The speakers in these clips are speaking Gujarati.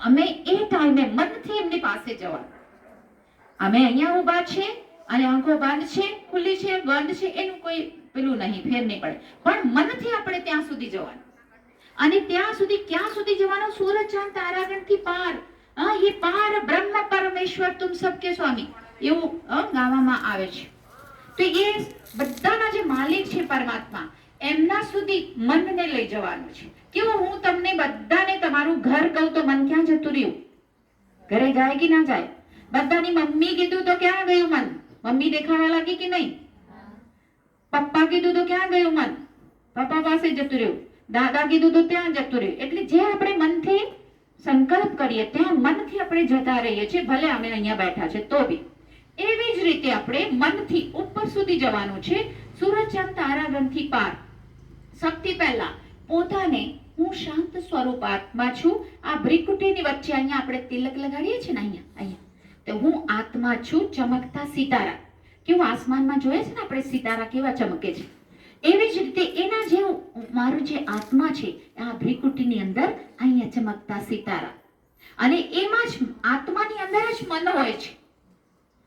અમે એ ટાઈમે મનથી એમની પાસે જવાનું. અમે અહીંયા ઊભા છે અને આંખો બંધ છે, ખુલ્લી છે, બંધ છે, એનું કોઈ પેલું નહીં, ફેર નહીં પડે. પણ મનથી આપણે ત્યાં સુધી જવાનું. અને ત્યાં સુધી ક્યાં સુધી જવાનું? સૂરજ ચાંદ તારાગણથી પાર. એ પાર બ્રહ્મ પરમેશ્વર તુમ સબકે સ્વામી એવું ગાવામાં આવે છે. તો એ બધાના જે માલિક છે પરમાત્મા, એમના સુધી મનને લઈ જવાનું છે. કેવું? હું તમને બધાને તમારું ઘર કહું તો મન ક્યાં જતું રહ્યું? ઘરે જાય કે ના જાય? બધાની મમ્મી કીધું તો ક્યાં ગયું મન? મમ્મી દેખાવા લાગી કે નહીં? પપ્પા કીધું તો ક્યાં ગયું મન? પપ્પા પાસે જતું રહ્યું. દાદા કીધું તો ત્યાં જતું રહ્યું. એટલે જે આપણે મનથી સંકલ્પ કરીએ ત્યાં મનથી આપણે જતા રહીએ છીએ, ભલે અમે અહીંયા બેઠા છે તો બી. એવી જ રીતે આપણે મનથી ઉપર સુધી જવાનું છે, સૂરજ ચાંદ તારાગણથી પાર. સૌથી પહેલા પોતાને હું શાંત સ્વરૂપ આત્મા છું. આ ભ્રીકુટીની વચ્ચે અહીંયા આપણે તિલક લગાડીએ છીએ ને, અહીંયા તો હું આત્મા છું, ચમકતા સિતારા. કેવું આસમાનમાં જોઈએ છે ને આપણે સિતારા કેવા ચમકે છે, એવી જ રીતે એના જેવું મારું જે આત્મા છે આ ભ્રીકુટીની અંદર અહીંયા ચમકતા સિતારા. અને એમાં જ આત્માની અંદર જ મન હોય છે.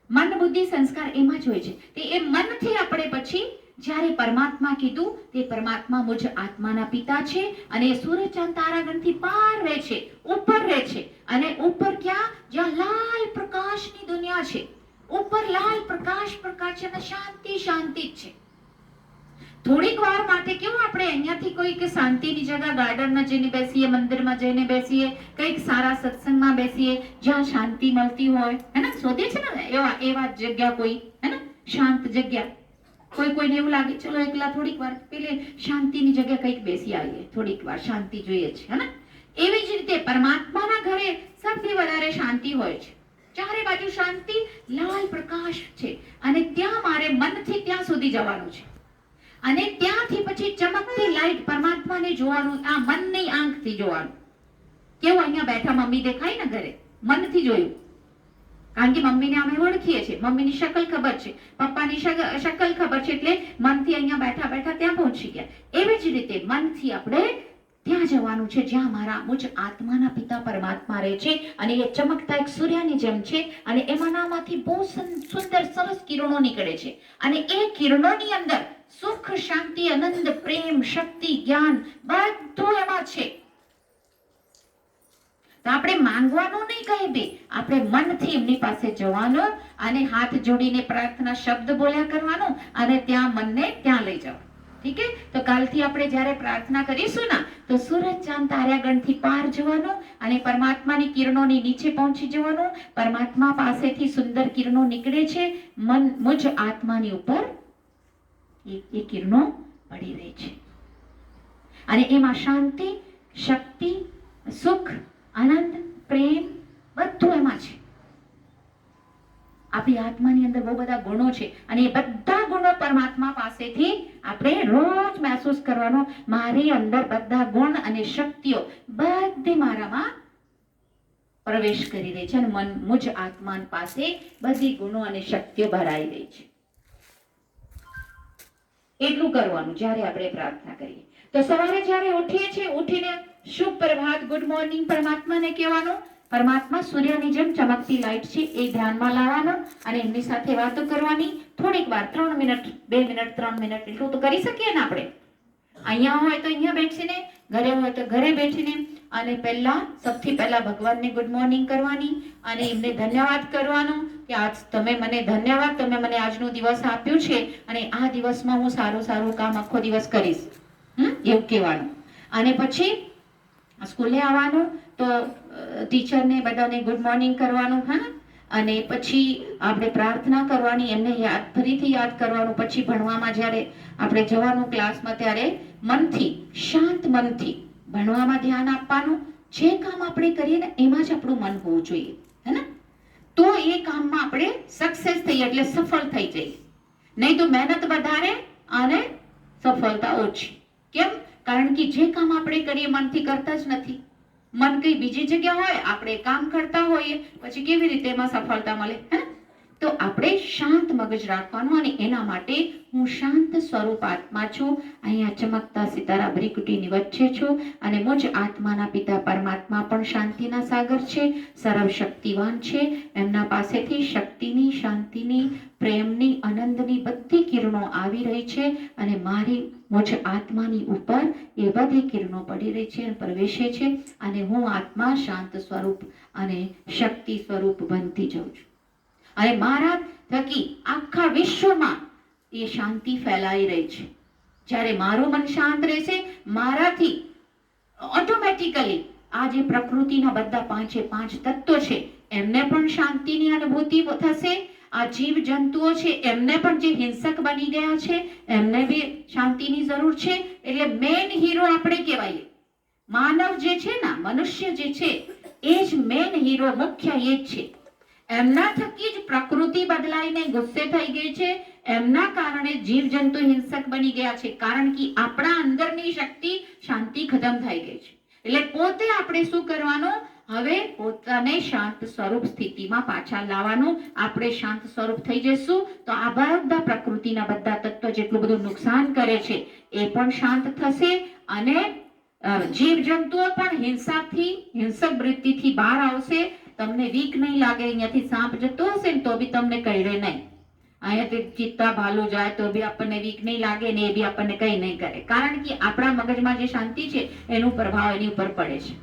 મન બુદ્ધિ સંસ્કાર એમાં જ હોય છે. એ મનથી આપણે પછી જ્યારે પરમાત્મા કીધું તે પરમાત્મા મુજ આત્માના પિતા છે અને એ સૂરજ ચાંદ તારાગણથી પાર રહે છે, ઉપર રહે છે. અને ઉપર ક્યાં? જ્યાં લાલ પ્રકાશની દુનિયા છે. ઉપર લાલ પ્રકાશ પ્રકાશ છે અને શાંતિ શાંતિ જ છે. થોડીક વાર માટે કેવું આપણે અહીંયાથી કોઈ કે શાંતિની જગ્યા ગાર્ડનમાં જઈને બેસીએ, મંદિરમાં જઈને બેસીએ, કંઈક સારા સત્સંગમાં બેસીએ જ્યાં શાંતિ મળતી હોય, હે ને? શોધે છે ને એવા જગ્યા કોઈ, હે ને? શાંત જગ્યા. કોઈને એવું લાગે ચલો એકલા થોડીક વાર પેલે શાંતિની જગ્યા કંઈક બેસી આવીએ, થોડીક વાર શાંતિ જોઈએ છે, હે ને? એવી જ રીતે પરમાત્માના ઘરે સૌથી વધારે શાંતિ હોય છે. ચારે બાજુ શાંતિ, લાલ પ્રકાશ છે. અને ત્યાં મારે મનથી ત્યાં સુધી જવાનું છે. અને ત્યાંથી પછી ચમકતી લાઈટ પરમાત્માને જોવાનું, આ મનની આંખથી જોવાનું. કેવું? અહીંયા બેઠા મમ્મી દેખાય ને ઘરે, મનથી જોયું. કારણ કે મમ્મીને અમે ઓળખીએ છીએ, મમ્મીની શકલ ખબર છે, પપ્પાની શકલ ખબર છે, એટલે મનથી અહીંયા બેઠા બેઠા ત્યાં પહોંચી ગયા. એવી જ રીતે મનથી આપણે ત્યાં જવાનું છે જ્યાં મારા મુજ આત્માના પિતા પરમાત્મા રહે છે. અને એ ચમકતા એક સૂર્યની જેમ છે. અને એમાંનામાંથી બહુ સુંદર સરસ કિરણો નીકળે છે. અને એ કિરણોની અંદર સુખ, શાંતિ, આનંદ, પ્રેમ, શક્તિ, જ્ઞાન બધું એમાં છે. તો આપણે માંગવાનું નહીં કહે બે, આપણે મનથી એમની પાસે જવાનું અને હાથ જોડીને પ્રાર્થના શબ્દ બોલ્યા કરવાનું અને ત્યાં મનને ત્યાં લઈ જવાનું. ઠીક છે? તો કાલથી આપણે જ્યારે પ્રાર્થના કરીશું ને તો સૂરજ ચાંદ તારાગણથી પાર જવાનું અને પરમાત્માની કિરણોની નીચે પહોંચી જવાનું. પરમાત્મા પાસેથી સુંદર કિરણો નીકળે છે, મન મુજ આત્માની ઉપર એ કિરણો પડી રહી છે. અને એમાં શાંતિ, શક્તિ, સુખ, આનંદ, પ્રેમ બધું એમાં છે. આપણી આત્માની અંદર બહુ બધા ગુણો છે અને એ બધા ગુણો પરમાત્મા પાસેથી આપણે રોજ મહેસૂસ કરવાનો, મારી અંદર બધા ગુણ અને શક્તિઓ બધી મારામાં પ્રવેશ કરી રહી છે અને મન મુજ આત્મા પાસે બધી ગુણો અને શક્તિઓ ભરાઈ રહી છે. એટલું કરવાનું જ્યારે આપણે પ્રાર્થના કરીએ. તો સવારે જ્યારે ઉઠીએ છીએ, ઉઠીને શુભ પ્રભાત, ગુડ મોર્નિંગ પરમાત્માને કહેવાનું. પરમાત્મા સૂર્યની જેમ ચમકતી લાઈટ છે એ ધ્યાનમાં લાવવાનું અને એમની સાથે વાતો કરવાની. થોડીક વાર 3 મિનિટ, 2 મિનિટ, 3 મિનિટ એટલું તો કરી શકીએ ને આપણે. અહીંયા હોય તો અહીંયા બેસીને, ઘરે હોય તો ઘરે બેસીને. અને સૌથી પહેલા ભગવાનને ગુડ મોર્નિંગ કરવાની અને એમને ધન્યવાદ કરવાનો કે આજ તમે મને ધન્યવાદ, તમે મને આજનો દિવસ આપ્યું છે અને આ દિવસમાં હું સારું સારું કામ આખો દિવસ કરીશ, એવું કહેવાનું. અને પછી સ્કૂલે આવવાનું તો ટીચરને બધાને ગુડ મોર્નિંગ કરવાનું. હા, અને પછી આપણે પ્રાર્થના કરવાની, એમને ફરીથી યાદ કરવાનું. પછી ભણવામાં જ્યારે આપણે જવાનું ક્લાસમાં ત્યારે મનથી, શાંત મનથી ભણવામાં ધ્યાન આપવાનું. જે કામ આપણે કરીએ ને એમાં જ આપણું મન હોવું જોઈએ, હે ને? તો એ કામમાં આપણે સક્સેસ થઈએ, એટલે સફળ થઈ જઈએ. નહીં તો મહેનત વધારે અને સફળતા ઓછી. કેમ? કારણ કે જે કામ આપણે કરીએ મનથી કરતા જ નથી. મન કઈ બીજી જગ્યા હોય, આપણે કામ કરતા હોઈએ, પછી કેવી રીતે એમાં સફળતા મળે, હે? તો આપણે શાંત મગજ રાખવાનું અને એના માટે હું શાંત સ્વરૂપ આત્મા છું, અહીંયા ચમકતા સિતારા ભ્રીકુટીની વચ્ચે છું અને મુજ આત્માના પિતા પરમાત્મા પણ શાંતિના સાગર છે, સર્વશક્તિવાન છે. એમના પાસેથી શક્તિની, શાંતિની, પ્રેમની, આનંદની બધી કિરણો આવી રહી છે અને મારી મુજ આત્માની ઉપર એ બધી કિરણો પડી રહી છે અને પ્રવેશે છે અને હું આત્મા શાંત સ્વરૂપ અને શક્તિ સ્વરૂપ બનતી જાઉં છું અને મારા થકી આખા વિશ્વમાં એ શાંતિ ફેલાઈ રહી છે. જ્યારે મારું મન શાંત રહેશે, મારાથી ઓટોમેટિકલી આ જે પ્રકૃતિના બધા પાંચે પાંચ તત્વો છે એમને પણ શાંતિની અનુભૂતિ થશે. આ જીવ જંતુઓ છે એમને પણ જે હિંસક બની ગયા છે એમને બી શાંતિની જરૂર છે. એટલે મેન હીરો આપણે કહેવાય. માનવ જે છે ને, મનુષ્ય જે છે એ જ મેન હીરો, મુખ્ય એ જ છે. એમના થકી જ પ્રકૃતિ બદલાઈને ગુસ્સે થઈ ગઈ છે, એમના કારણે જીવ જંતુ હિંસક બની ગયા છે, કારણ કે આપણા અંદરની શક્તિ શાંતિ ખતમ થઈ ગઈ છે. એટલે પોતે આપણે શું કરવાનું, હવે પોતાને શાંત સ્વરૂપ સ્થિતિમાં પાછા લાવવાનું. આપણે શાંત સ્વરૂપ થઈ જઈશું તો આ બધા પ્રકૃતિના બધા તત્વો જેટલું બધું નુકસાન કરે છે એ પણ શાંત થશે અને જીવ જંતુઓ પણ હિંસાથી, હિંસક વૃત્તિથી બહાર આવશે. તમને વીક નહીં લાગે. અહીંયાથી સાપ જતો હશે ને તો બી તમને કહીરે નહીં. અહીંયાથી ચિત્તા ભાલુ જાય તો બી આપણને વીક નહીં લાગે ને એ બી આપણને કઈ નહીં કરે, કારણ કે આપણા મગજમાં જે શાંતિ છે એનો પ્રભાવ એની ઉપર પડે છે.